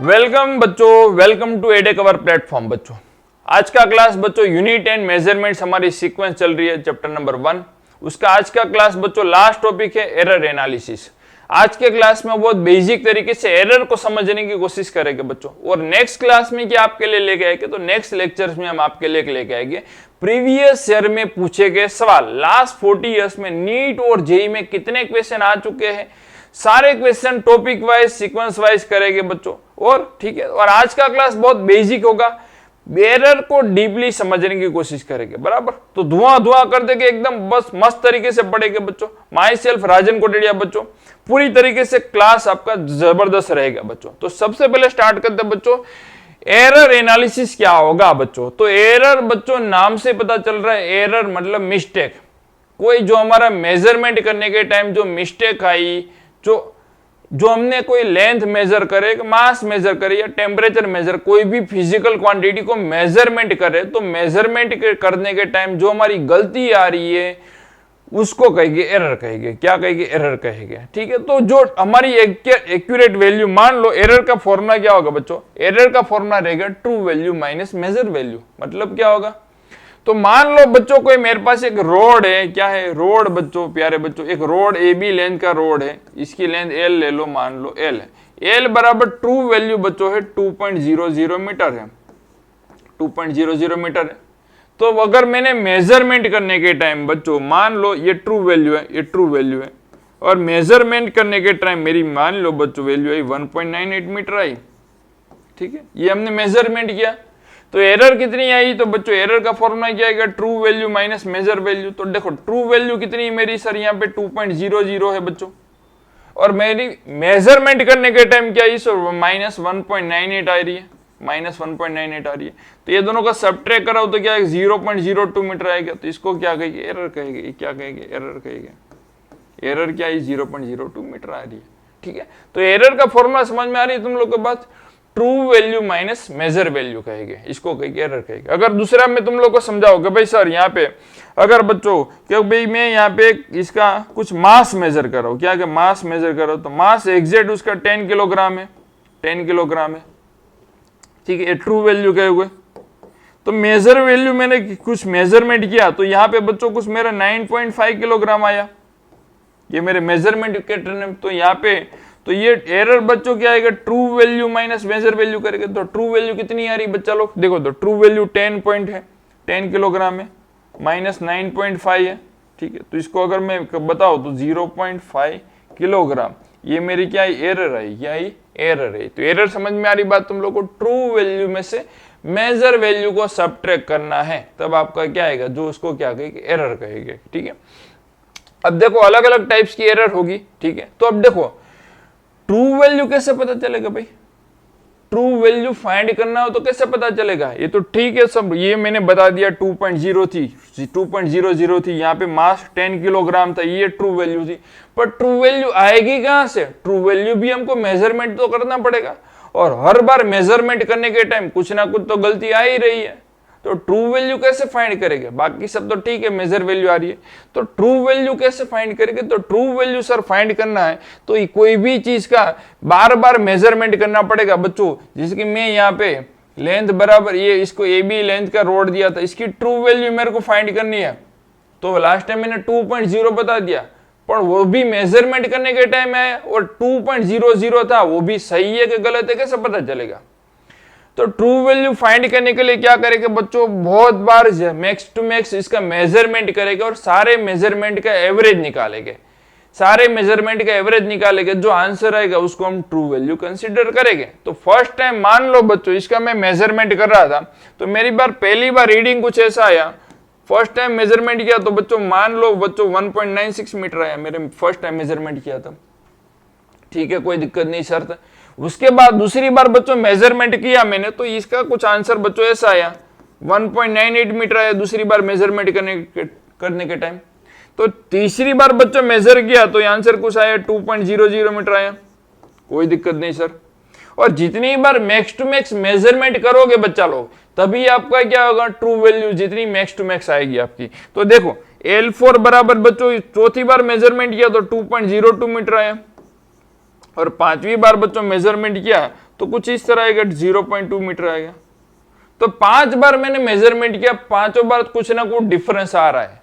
Welcome बच्चों, welcome to एडे cover platform. बच्चों आज का क्लास बच्चों यूनिट एंड मेजरमेंट्स हमारी सीक्वेंस चल रही है, चैप्टर नंबर 1। उसका आज का क्लास बच्चों लास्ट टॉपिक है एरर एनालिसिस। आज के क्लास में बहुत बेसिक तरीके से एरर को समझने की कोशिश करेंगे बच्चों। और नेक्स्ट क्लास में क्या आपके लिए लेके आएंगे, तो नेक्स्ट लेक्चर्स में हम आपके लिए लेके आएंगे प्रीवियस ईयर में पूछे गए सवाल। लास्ट 40 इयर्स में नीट और जेई में कितने क्वेश्चन आ चुके हैं, सारे question topic wise sequence wise करेंगे बच्चों। और ठीक है, और आज का क्लास बहुत बेसिक होगा, एरर को डीपली समझने की कोशिश करेंगे बराबर। तो धुआं कर देंगे एकदम, बस मस्त तरीके से पढ़ेंगे बच्चों। माई सेल्फ राजन कोटेड़िया बच्चों, पूरी तरीके से क्लास आपका जबरदस्त रहेगा बच्चों। तो सबसे पहले स्टार्ट करते हैं बच्चों, एरर एनालिसिस क्या होगा बच्चों। तो एरर बच्चों नाम से पता चल रहा है, एरर मतलब मिस्टेक। कोई जो हमारा मेजरमेंट करने के टाइम जो मिस्टेक आई, जो हमने कोई लेंथ मेजर करे, मास मेजर करे या टेम्परेचर मेजर, कोई भी फिजिकल क्वांटिटी को मेजरमेंट करे, तो मेजरमेंट करने के टाइम जो हमारी गलती आ रही है उसको कहेंगे एरर कहेंगे। क्या कहेंगे? एरर कहेंगे। ठीक है, तो जो हमारी एक्यूरेट वैल्यू, मान लो एरर का फॉर्मूला क्या होगा बच्चों, एरर का फॉर्मूला रहेगा true value minus measure value. मतलब क्या होगा, तो मान लो बच्चों कोई मेरे पास एक रोड है, क्या है रोड बच्चों, प्यारे बच्चों, एक रोड ए बी लेंथ का रोड है, इसकी लेंथ एल ले लो, मान लो एल है। एल बराबर ट्रू वैल्यू बच्चों है 2.00 मीटर है, 2.00 मीटर है। तो अगर मैंने मेजरमेंट करने के टाइम बच्चों, मान लो ये ट्रू वैल्यू है, ये ट्रू वैल्यू है, और मेजरमेंट करने के टाइम मेरी मान लो बच्चों वैल्यू आई 1.98 मीटर आई। ठीक है, ये हमने मेजरमेंट किया, तो एरर कितनी आई, तो बच्चों एरर का फॉर्मूला क्या आएगा, true value minus measure value. तो देखो ट्रू वैल्यू कितनी मेरी सर यहाँ पे 2.00 है बच्चों, और मेरी मेजरमेंट करने के टाइम क्या आई सर माइनस 1.98 आ रही है, माइनस 1.98 आ रही है। तो ये दोनों का सब्ट्रैक्ट कराओ तो क्या है 0.02 मीटर आएगा। तो इसको क्या कहेंगे, एरर कहेंगे। क्या कहेंगे, एरर कहेंगे। एरर क्या है 0.02 मीटर आ रही है। ठीक है, तो एरर का फॉर्मूला समझ में आ रही है तुम लोग के बात, true value minus measure value कहेंगे, इसको कहेंगे एरर कहेंगे। अगर दूसरा मैं तुम लोग को समझाओगे भाई सर यहाँ पे अगर बच्चों क्योंकि भाई मैं यहाँ पे इसका कुछ मास मेजर कर रहा हूँ, क्या मास मेजर कर रहा हूँ, तो मास एग्जैक्ट उसका 10 किलोग्राम है, 10 किलोग्राम है। ठीक है, ट्रू वैल्यू कहे हुए। तो मेजर वैल्यू मैंने कुछ मेजरमेंट किया, तो यहाँ पे बच्चों कुछ मेरा 9.5 किलोग्राम आया, ये मेरे मेजरमेंट के टर्म। तो यहाँ पे तो ये एरर बच्चों क्या आएगा, true value minus measure value करेंगे। तो ट्रू वैल्यू कितनी आ रही बच्चा लोग देखो, तो ट्रू वैल्यू 10 किलोग्राम है, माइनस 9.5 है। ठीक है, तो इसको अगर मैं बताओ तो 0.5 किलोग्राम, ये मेरी क्या आई, एरर आई। क्या आई, एरर है। तो एरर समझ में आ रही बात तुम लोग को, ट्रू वैल्यू में से मेजर वैल्यू को सबट्रैक्ट करना है, तब आपका क्या आएगा, जो उसको क्या कहेंगे, एरर कहेंगे। ठीक है, अब देखो अलग अलग टाइप्स की एरर होगी। ठीक है, तो अब देखो ट्रू वैल्यू कैसे पता चलेगा भाई, ट्रू वैल्यू फाइंड करना हो तो कैसे पता चलेगा। ये तो ठीक है सब, ये मैंने बता दिया 2.0 थी, 2.00 थी, यहाँ पे मास 10 किलोग्राम था, ये ट्रू वैल्यू थी। पर ट्रू वैल्यू आएगी कहां से, ट्रू वैल्यू भी हमको मेजरमेंट तो करना पड़ेगा, और हर बार मेजरमेंट करने के टाइम कुछ ना कुछ तो गलती आ ही रही है। तो ट्रू वैल्यू कैसे फाइंड करेंगे, बाकी सब तो ठीक है, मेजर वैल्यू आ रही है, तो ट्रू वैल्यू कैसे फाइंड करेंगे। तो ट्रू वैल्यू सर फाइंड करना है तो कोई भी चीज का बार बार मेजरमेंट करना पड़ेगा बच्चों। जैसे कि मैं यहाँ पे लेंथ बराबर ये इसको ए बी लेंथ का रोड दिया था, इसकी ट्रू वैल्यू मेरे को फाइंड करनी है। तो लास्ट टाइम मैंने 2.0 बता दिया, पर वो भी मेजरमेंट करने के टाइम है और 2.00 था, वो भी सही है कि गलत है, कैसे पता चलेगा। तो ट्रू वैल्यू फाइंड करने के लिए क्या करेंगे बच्चों, बहुत बार मैक्स टू मैक्स इसका मेजरमेंट करेंगे और सारे मेजरमेंट का एवरेज निकालेंगे, सारे मेजरमेंट का एवरेज निकालेंगे, जो आंसर आएगा उसको हम ट्रू वैल्यू कंसीडर करेंगे। तो फर्स्ट टाइम मान लो बच्चों इसका मैं मेजरमेंट कर रहा था, तो मेरी पहली बार रीडिंग कुछ ऐसा आया, फर्स्ट टाइम मेजरमेंट किया तो बच्चों मान लो बच्चों 1.96 मीटर आया, मेरे फर्स्ट टाइम मेजरमेंट किया था। ठीक है, कोई दिक्कत नहीं शर्त। उसके बाद दूसरी बार बच्चों मेजरमेंट किया मैंने, तो इसका कुछ आंसर बच्चों ऐसा आया 1.98 मीटर आया दूसरी बार मेजरमेंट करने के टाइम। तो तीसरी बार बच्चों मेजर किया तो आंसर कुछ आया 2.00 मीटर आया, कोई दिक्कत नहीं सर। और जितनी बार मैक्स टू मैक्स मेजरमेंट करोगे बच्चा लोग, तभी आपका क्या होगा, ट्रू वैल्यू जितनी मैक्स टू मैक्स आएगी आपकी। तो देखो L4 बराबर बच्चों चौथी बार मेजरमेंट किया तो 2.02 मीटर आया, और पांचवी बार बच्चों मेजरमेंट किया तो कुछ इस तरह आएगा, 0.2 मीटर आएगा। तो 5 बार मैंने मेजरमेंट किया, 5 बार कुछ ना कुछ डिफरेंस आ रहा है,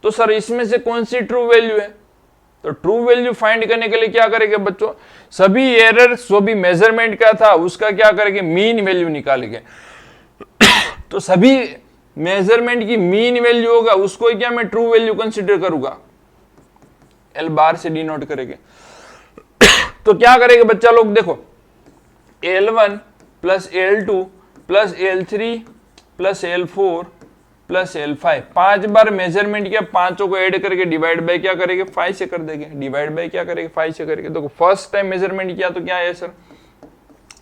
तो सर इसमें से कौन सी ट्रू वैल्यू है? तो ट्रू वैल्यू फाइंड करने के लिए क्या करेंगे बच्चों, सभी एरर जो भी मेजरमेंट का था उसका क्या करेंगे, मीन वैल्यू निकालेंगे। तो सभी मेजरमेंट की मीन वैल्यू होगा, उसको क्या मैं ट्रू वैल्यू कंसीडर करूंगा, एल बार से डिनोट करेंगे। तो क्या करेंगे बच्चा लोग, देखो L1 plus L2 plus L3 plus L4 plus L5, 5 बार मेजरमेंट किया, पांचों को ऐड करके डिवाइड बाय क्या करेंगे, 5 से कर देंगे, डिवाइड बाय क्या करेंगे, 5 से करेंगे। देखो फर्स्ट टाइम मेजरमेंट किया तो क्या है सर,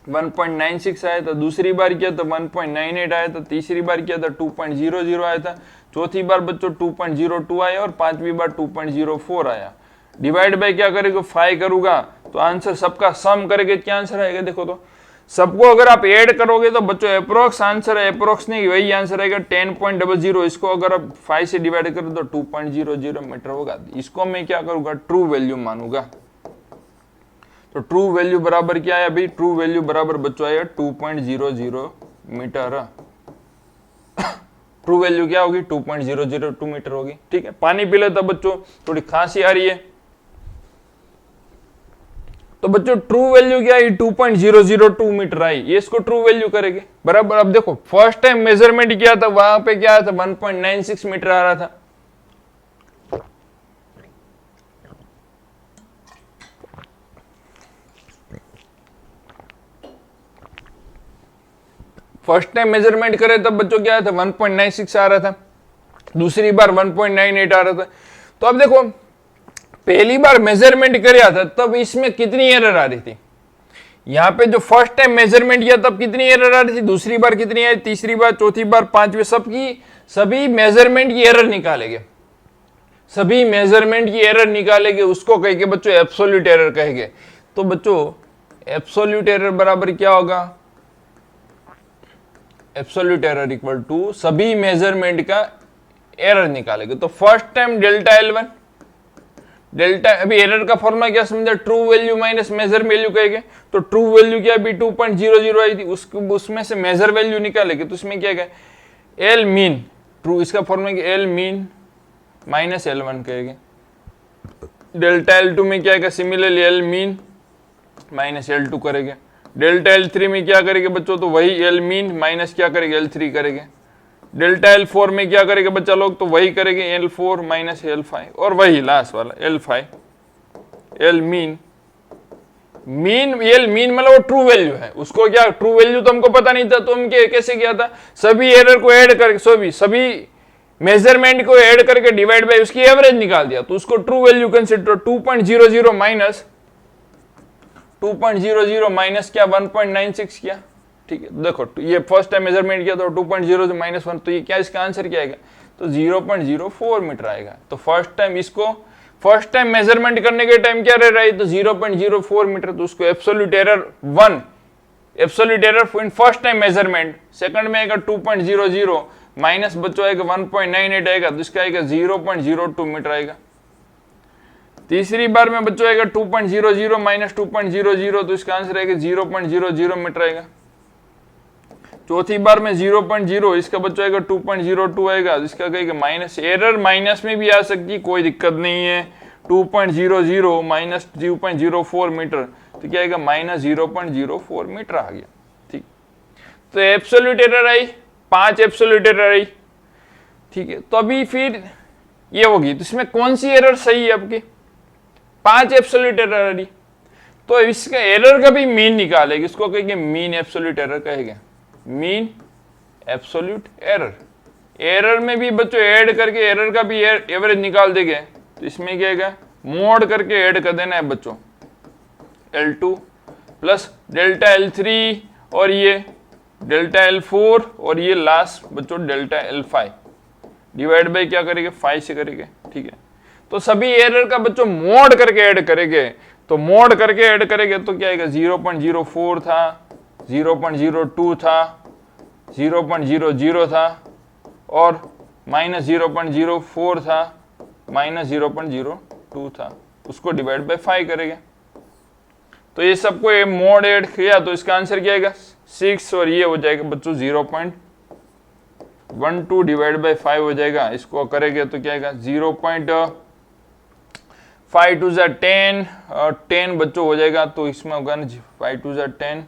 1.96 आया था, दूसरी बार किया तो 1.98 आया था, तीसरी बार किया तो 2.00 आया था, चौथी बार बच्चों 2.02 आया और पांचवी बार 2.04 आया। डिवाइड बाय क्या करेगा, 5 करूंगा तो आंसर सबका सम करेंगे, क्या आंसर आएगा, देखो तो सबको अगर आप ऐड करोगे तो बच्चों अप्रोक्स आंसर है, अप्रोक्स नहीं वही आंसर आएगा 10.00। इसको अगर आप 5 से डिवाइड करो तो 2.00 मीटर होगा। इसको मैं क्या करूंगा, ट्रू वैल्यू मानूंगा। तो ट्रू वैल्यू बराबर क्या है भाई, ट्रू वैल्यू बराबर बच्चों आएगा 2.00 मीटर। ट्रू वैल्यू क्या होगी, 2.002 मीटर होगी। ठीक है, पानी पी लेता बच्चों, थोड़ी खांसी आ रही है। तो बच्चों ट्रू वैल्यू क्या है, 2.002 मीटर आई, ये इसको ट्रू वैल्यू करेंगे बराबर। अब देखो फर्स्ट टाइम मेजरमेंट किया था वहां पे क्या था, 1.96 मीटर आ रहा था। फर्स्ट टाइम मेजरमेंट करे तब बच्चों क्या था, 1.96 आ रहा था, दूसरी बार 1.98 आ रहा था। तो अब देखो पहली बार मेजरमेंट किया था तब इसमें कितनी एरर आ रही थी, यहां पे जो फर्स्ट टाइम मेजरमेंट किया तब कितनी एरर आ रही थी, दूसरी बार कितनी आई, तीसरी बार, चौथी बार, पांचवी, सभी मेजरमेंट की एरर निकालेंगे, सभी मेजरमेंट की एरर निकालेंगे, उसको कहेंगे बच्चों एब्सोल्यूट एरर कहेंगे। तो बच्चों एब्सोल्यूट एरर बराबर क्या होगा, एब्सोल्यूट एरर इक्वल टू सभी मेजरमेंट का एरर निकालेंगे। तो first time delta L1, delta, अभी एरर का फॉर्मूला क्या समझा, true value minus measure value कहेंगे। तो ट्रू वैल्यू क्या अभी 2.00 आई थी, उसमें से मेजर वैल्यू निकालेंगे, तो उसमें क्या है, एल मीन, ट्रू इसका formula L mean minus L1 कहेंगे। डेल्टा L2 में क्या है, similarly L mean minus L2 करेंगे। डेल्टा L3 में क्या करेंगे बच्चों, तो वही एल मीन माइनस क्या करेंगे, L3 करेंगे। डेल्टा L4 में क्या करेंगे बच्चा लोग, तो वही करेंगे L4 माइनस L5, और वही लास्ट वाला L5, L mean, L mean मतलब वो ट्रू वैल्यू है, उसको क्या ट्रू वैल्यू तो हमको पता नहीं था, तो हम कैसे किया था, सभी एरर को ऐड करके, सभी मेजरमेंट को ऐड करके डिवाइड बाय उसकी एवरेज निकाल दिया, तो उसको true value consider. 2.00 minus 2.00 minus क्या 1.96 किया, ठीक है। देखो ये फर्स्ट टाइम मेजरमेंट किया तो 2.00 माइनस 1, तो ये क्या इसका आंसर क्या आएगा, तो 0.04 मीटर आएगा। तो फर्स्ट टाइम मेजरमेंट करने के टाइम क्या रह रहा है, तो 0.04 मीटर, तो उसको absolute error 1, absolute error in first time measurement. Second में आएगा 2.00 माइनस बच्चों आएगा 1.98 आएगा, तो इसका आएगा 0.02 मीटर आएगा। तीसरी बार में बच्चों आएगा 2.00 माइनस 2.00, तो इसका आंसर आएगा 0.00 मीटर आएगा। चौथी बार में 0.0, इसका बच्चों आएगा 2.02 आएगा, इसका कहेगा माइनस, एरर माइनस में भी आ सकती है, कोई दिक्कत नहीं है। 2.00 माइनस 0.04 मीटर, तो क्या आएगा माइनस 0.04 मीटर आ गया, ठीक। तो एब्सोल्यूट एरर आई, 5 एब्सोल्यूट एरर आई, ठीक है। तो अभी फिर ये होगी, तो इसमें कौन सी एरर सही है आपकी, 5 एब्सोल्यूट एरर आ रही, तो इसका एरर का भी मीन निकालेगी, इसको कहेंगे मीन एब्सोल्यूट एरर कहेंगे, मीन एब्सोल्यूट एरर। एरर में भी बच्चों ऐड करके एरर का भी एवरेज निकाल देंगे, तो इसमें क्या है, मोड करके ऐड कर देना है बच्चों, L2 प्लस डेल्टा L3 और ये डेल्टा L4 और ये लास्ट बच्चों डेल्टा L5, डिवाइड बाय क्या करेंगे, 5 से करेंगे, ठीक है। तो सभी एरर का बच्चों मोड करके ऐड करेंगे, तो मोड करके ऐड करेंगे तो क्या आएगा, 0.04 था, 0.02 था, 0.00 था और माइनस 0.04 था, माइनस 0.02 था, उसको डिवाइड बाय 5 करेंगे। तो ये सबको ये मोड ऐड किया तो इसका आंसर क्या आएगा 6 और ये हो जाएगा बच्चों 0.12 डिवाइड बाई 5 हो जाएगा। इसको करेंगे तो क्या आएगा 0.5 टू 10 10 बच्चों हो जाएगा। तो इसमें होगा ना 5 टू 10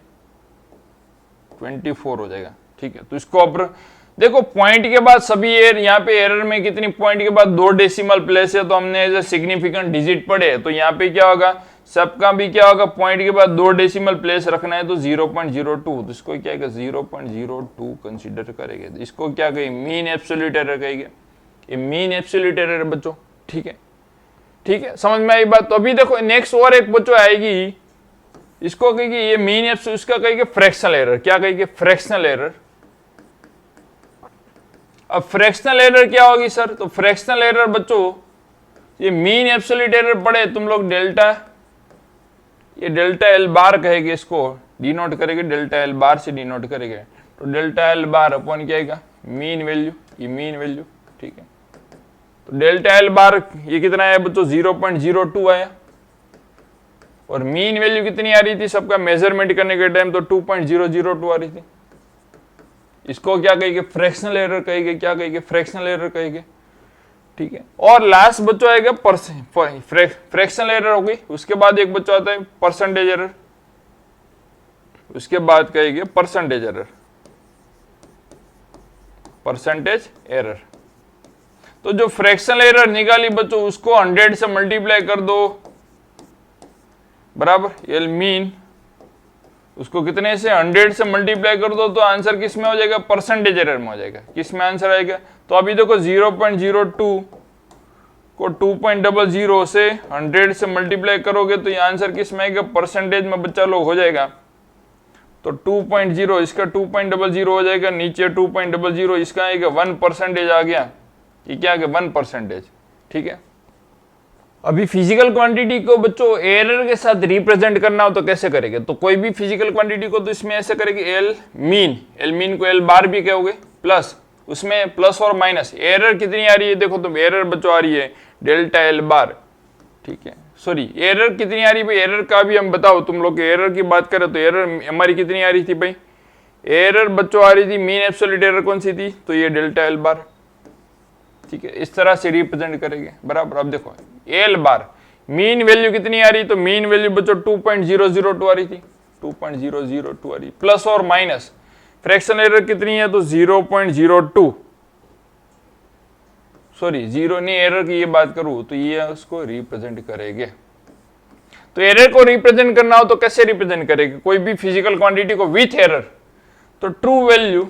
24 हो जाएगा। ठीक है, तो इसको अब देखो पॉइंट के बाद सभी यहाँ पे एरर में कितनी पॉइंट के बाद 2 डेसिमल प्लेस है तो हमने एज ए सिग्निफिकेंट डिजिट पढ़े। तो यहाँ पे क्या होगा सबका भी क्या होगा पॉइंट के बाद 2 डेसिमल प्लेस रखना है तो 0.02 तो इसको क्या कहेगा 0.02 कंसीडर करेंगे। तो इसको क्या कहेंगे मीन एब्सोल्यूट एरर कहेंगे। ये मीन एब्सोल्यूट एरर है बच्चों। ठीक है, ठीक है, समझ में आई बात। तो अभी देखो नेक्स्ट और एक बच्चों आएगी, इसको कहेगी ये मीन एब्सोल्यूट, इसका कहेंगे फ्रैक्शनल एरर। क्या कहेंगे फ्रैक्शनल एरर। अब फ्रैक्शनल एरर क्या होगी सर, तो फ्रैक्शनल एरर बच्चों ये मीन एब्सोल्यूट एरर पढ़े तुम लोग डेल्टा, ये डेल्टा एल बार कहेंगे, इसको डिनोट करेंगे डेल्टा एल बार से डिनोट करेंगे। तो डेल्टा एल बार अपॉन क्या आएगा मीन वैल्यू, ये मीन वैल्यू। ठीक है, तो डेल्टा एल बार ये कितना आया बच्चों 0.02 आया और मीन वैल्यू कितनी आ रही थी सबका मेजरमेंट करने के टाइम तो 2.002 आ रही थी। इसको क्या कहेंगे फ्रैक्शनल एरर कहेंगे। क्या कहेंगे फ्रैक्शनल एरर कहेंगे। ठीक है, और लास्ट बच्चों आएगा फ्रैक्शनल एरर होगी। उसके बाद एक बच्चा आता है परसेंटेज एरर, उसके बाद कहेंगे परसेंटेज एरर, परसेंटेज एरर। तो जो फ्रैक्शनल एरर निकाली बच्चों उसको 100 से मल्टीप्लाई कर दो बराबर एल मीन, उसको कितने से 100 से मल्टीप्लाई कर दो तो आंसर किस में हो जाएगा परसेंटेज एरर में हो जाएगा। किस में आंसर आएगा, तो अभी देखो 0.02 को 2.00 से 100 से मल्टीप्लाई करोगे तो ये आंसर किस में आएगा परसेंटेज में बच्चा लोग हो जाएगा। तो 2.0 इसका 2.00 हो जाएगा, नीचे 2.00 इसका आएगा 1% आ गया। ये क्या आ गया 1%। ठीक है, अभी फिजिकल क्वांटिटी को बच्चों एरर के साथ रिप्रेजेंट करना हो तो कैसे करेंगे, तो कोई भी फिजिकल क्वांटिटी को तो इसमें ऐसे करेंगे एल मीन को एल बार भी कहोगे प्लस उसमें प्लस और माइनस एरर कितनी आ रही है देखो तुम एरर बच्चों आ रही है डेल्टा एल बार। ठीक है, सॉरी एरर कितनी आ रही है भाई, एरर का भी हम बताओ तुम लोग एरर की बात करें तो एरर हमारी कितनी आ रही थी भाई, एरर बच्चों आ रही थी मीन एब्सोल्यूट एरर कौन सी थी, तो ये डेल्टा एल बार। ठीक है, इस तरह से रिप्रेजेंट करेंगे बराबर। अब देखो एल बार मीन वैल्यू कितनी आ रही, तो मीन वैल्यू बच्चों 2.002 आ रही थी, 2.002 आ रही प्लस और माइनस फ्रैक्शन एरर कितनी है तो 0.02, सॉरी जीरो नहीं एरर की ये बात करूं तो ये उसको रिप्रेजेंट करेंगे। तो एरर को रिप्रेजेंट करना हो तो कैसे रिप्रेजेंट करेंगे, कोई भी फिजिकल क्वांटिटी को विथ एरर, तो ट्रू वैल्यू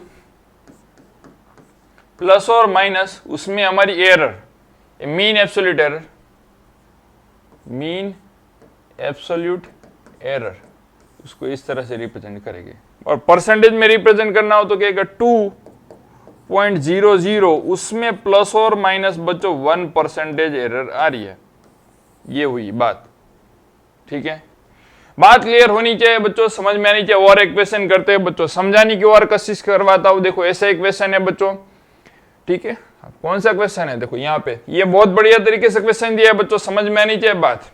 प्लस और माइनस उसमें हमारी error mean absolute error, mean absolute error उसको इस तरह से रिप्रेजेंट करेंगे। और परसेंटेज में रिप्रेजेंट करना हो तो क्या 2.00 उसमें प्लस और माइनस बच्चों 1% एरर आ रही है। ये हुई बात। ठीक है, बात क्लियर होनी चाहिए बच्चों, समझ में आनी चाहिए। और एक क्वेश्चन करते हैं बच्चों, समझाने की और कोशिश करवाता हूं। देखो ऐसा एक क्वेश्चन है बच्चों, ठीक है, कौन सा क्वेश्चन है देखो यहाँ पे, ये बहुत बढ़िया तरीके से क्वेश्चन दिया है बच्चों, समझ में आनी चाहिए बात।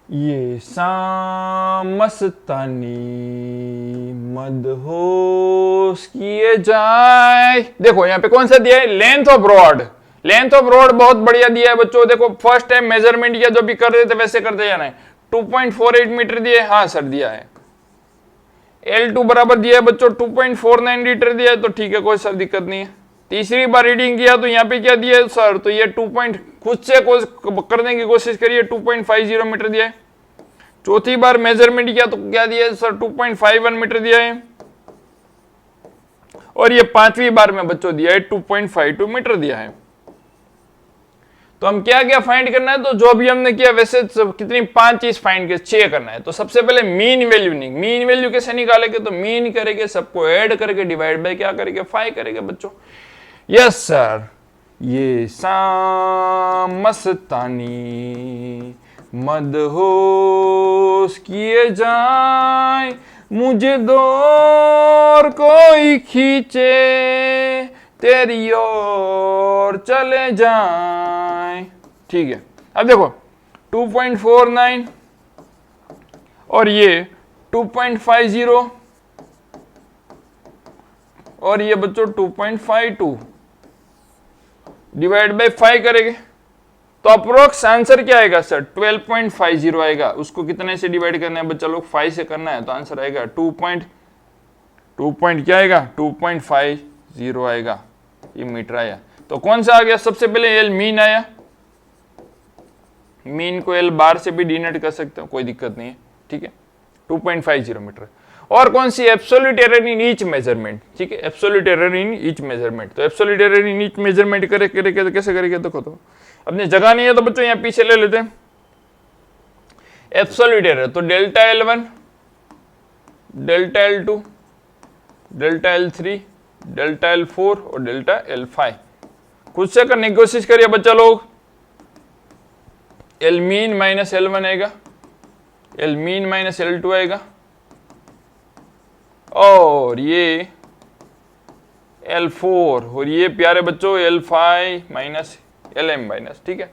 ये मस्तानी मदहोश किए जाए, देखो यहाँ पे कौन सा दिया है, length of rod. Length of rod बहुत बढ़िया दिया है बच्चों। देखो फर्स्ट टाइम मेजरमेंट किया जो भी कर रहे थे वैसे करते जाना है। 2.48 मीटर दिया है, हाँ सर दिया है। L2 बराबर दिया है बच्चों 2.49 लीटर दिया है, तो ठीक है कोई सर दिक्कत नहीं है। तीसरी बार रीडिंग किया तो यहाँ पे क्या दिया है सर, तो ये 2 खुद से करने की कोशिश करिए, 2.50 मीटर दिया है। चौथी बार मेजरमेंट किया तो क्या दिया है सर, 2.51 मीटर दिया है। और ये पांचवी बार में बच्चों दिया है 2.52 मीटर दिया है। तो हम क्या क्या फाइंड करना है, तो जो भी हमने किया वैसे कितनी 5 चीज फाइंड कर 6 करना है। तो सबसे पहले मीन वैल्यू मीन वैल्यू कैसे निकालेंगे, तो मीन करेंगे सबको ऐड करके डिवाइड बाय क्या करेंगे 5 करेंगे बच्चों। यस सर, ये मस्तानी मदहोश किए जाए, मुझे दूर कोई खींचे तेरी ओर चले जाए। ठीक है, अब देखो 2.49 और ये 2.50 और ये बच्चों 2.52 डिवाइड बाय 5 करेंगे तो अप्रोक्स आंसर क्या आएगा सर? 12.50 आएगा। उसको कितने से डिवाइड करना है बच्चा लोग? 5 से करना है, तो आंसर आएगा 2 क्या आएगा? 2.50 आएगा। ये मीटर आया। तो कौन सा आ गया? सबसे पहले एल मीन आया। मीन को एल बार से भी डिनोट कर सकते हो, कोई दिक्कत नहीं है, ठीक है। 2.50 मीटर। और कौन सी? Absolute error in each measurement, ठीक है। Absolute error in each measurement. तो absolute error in each measurement करे तो कैसे करेंगे? देखो तो अपने जगह नहीं है तो बच्चों यहाँ पीछे ले लेते हैं एब्सोल्यूट एरर। तो delta L1, delta L2, delta L3, delta L4 और डेल्टा L5। खुद से करने की कोशिश करिए बच्चा लोग। L मीन माइनस L1 आएगा, L मीन माइनस L2 आएगा, और ये L4 और ये प्यारे बच्चों L5 माइनस LM माइनस, ठीक है।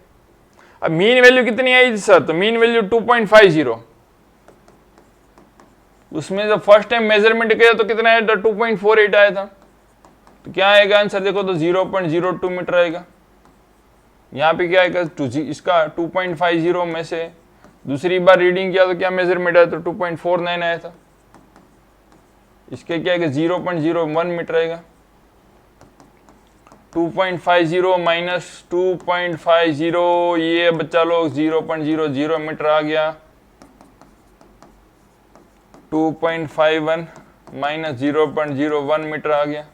अब मीन वैल्यू कितनी आई थी सर? तो मीन वैल्यू 2.50। उसमें जब फर्स्ट टाइम मेजरमेंट किया तो कितना आया था? 2.48 आया था। तो क्या आएगा आंसर? देखो तो 0.02 मीटर आएगा। यहाँ पे क्या आएगा? इसका 2.50 में से दूसरी बार रीडिंग किया तो क्या मेजरमेंट आया? तो 2.49 आया था। इसके क्या आएगा? 0.01 मीटर आएगा। 2.50 माइनस 2.50, ये बच्चा लोग 0.00 मीटर आ गया। 2.51 माइनस 0.01 मीटर आ गया।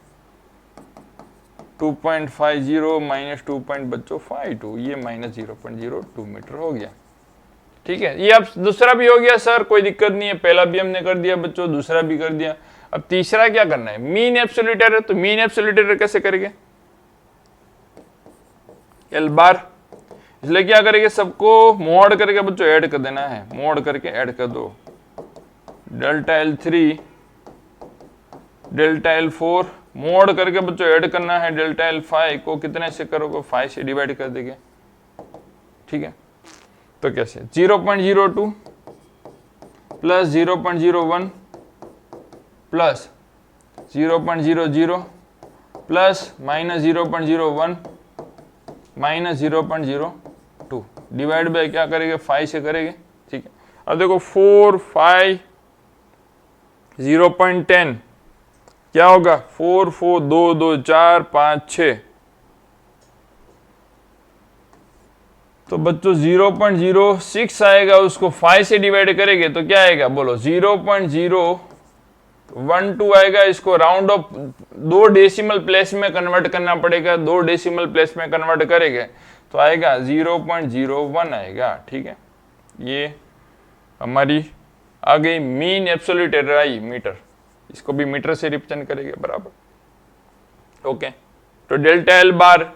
2.50 माइनस 2.52, ये माइनस 0.02 मीटर हो गया, ठीक है। ये अब दूसरा भी हो गया सर, कोई दिक्कत नहीं है। पहला भी हमने कर दिया बच्चों, दूसरा भी कर दिया। अब तीसरा क्या करना है? Mean absolute error. तो मीन एब्सोल्यूट एरर कैसे करेंगे? एल बार, इसलिए क्या करेंगे? सबको मोड करके बच्चों ऐड कर देना है। मोड करके ऐड कर दो। Delta L3, delta L4 mode करके बच्चों ऐड करना है। डेल्टा L5 को कितने से करोगे? 5 से डिवाइड कर देंगे, ठीक है। तो कैसे? 0.02 plus 0.01 plus 0.00 plus minus 0.01 minus 0.02 divide by क्या करेंगे? 5 से करेंगे, ठीक है। अब देखो 4, 5, 0.10 क्या होगा? 4, 4, 2, 2, 4, 5, 6। तो बच्चों 0.06 आएगा। उसको 5 से डिवाइड करेंगे तो क्या आएगा? बोलो 0.012 आएगा। इसको राउंड ऑफ 2 डेसिमल प्लेस में कन्वर्ट करना पड़ेगा। 2 डेसिमल प्लेस में कन्वर्ट करेंगे तो आएगा 0.01 आएगा, ठीक है। ये हमारी आ गई मीन एब्सोल्यूट एरर आई मीटर। इसको भी मीटर से रिप्रेजेंट करेंगे, बराबर, ओके। तो डेल्टा L बार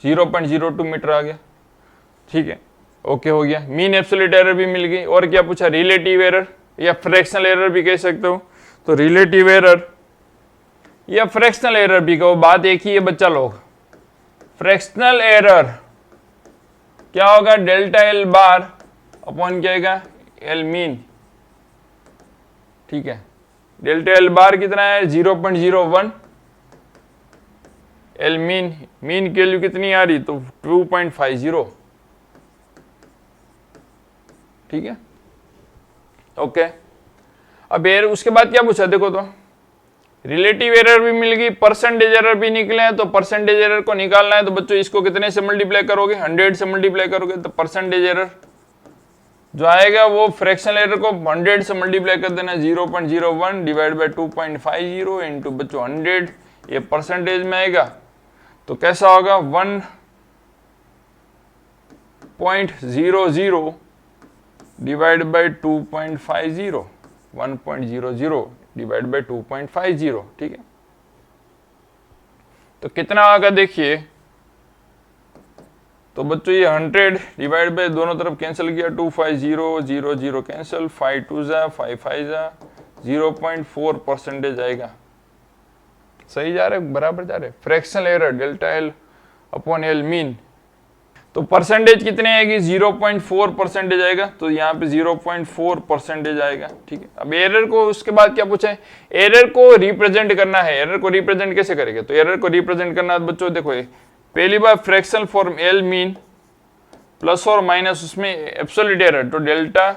0.02 मीटर आ गया, ठीक है, ओके हो गया। मीन एब्सोल्यूट एरर भी मिल गई। और क्या पूछा? रिलेटिव एरर या फ्रैक्शनल एरर भी कह सकते हो। तो रिलेटिव एरर या फ्रैक्शनल एरर भी कहो, बात एक ही है बच्चा लोग। फ्रैक्शनल एरर क्या होगा? डेल्टा L बार अपॉन क्या आएगा? L मीन, ठीक है। डेल्टा L बार कितना है? 0.01। L मीन, मीन की वैल्यू कितनी आ रही? तो 2.50, ठीक है, ओके। अब एरर उसके बाद क्या पूछा? देखो तो रिलेटिव एरर भी मिल गई, परसेंटेज एरर भी निकले हैं। तो परसेंटेज एरर को निकालना है तो बच्चों इसको कितने से मल्टीप्लाई करोगे? 100 से मल्टीप्लाई करोगे। तो परसेंटेज एरर जो आएगा वो फ्रैक्शनल एरर को 100 से मल्टीप्लाई कर देना। 0.01 डिवाइड बाय 2.50 इंटू बच्चों 100, ये परसेंटेज में आएगा। तो कैसा होगा? 1.00 डिवाइड बाय 2.50, 1.00 डिवाइड बाय 2.50, ठीक है। तो कितना आएगा देखिए? तो बच्चों ये 100 डिवाइड बाय दोनों तरफ कैंसिल किया, 250 0 0 कैंसिल, 5 2 जा 5 5 जा, 0.4% आएगा। सही जा रहे, बराबर जा रहे। Fractional error delta L upon L mean. तो परसेंटेज कितने आएगी, 0.4% आएगा, तो यहाँ पे 0.4% आएगा। ठीक है, अब एरर को उसके बाद क्या पूछा है, एरर को रिप्रेजेंट करना है। एरर को रिप्रेजेंट कैसे करेंगे, तो एरर को रिप्रेजेंट करना है बच्चों, देखो पहली बार fractional form L mean plus और माइनस उसमें एब्सोल्यूट एरर, तो डेल्टा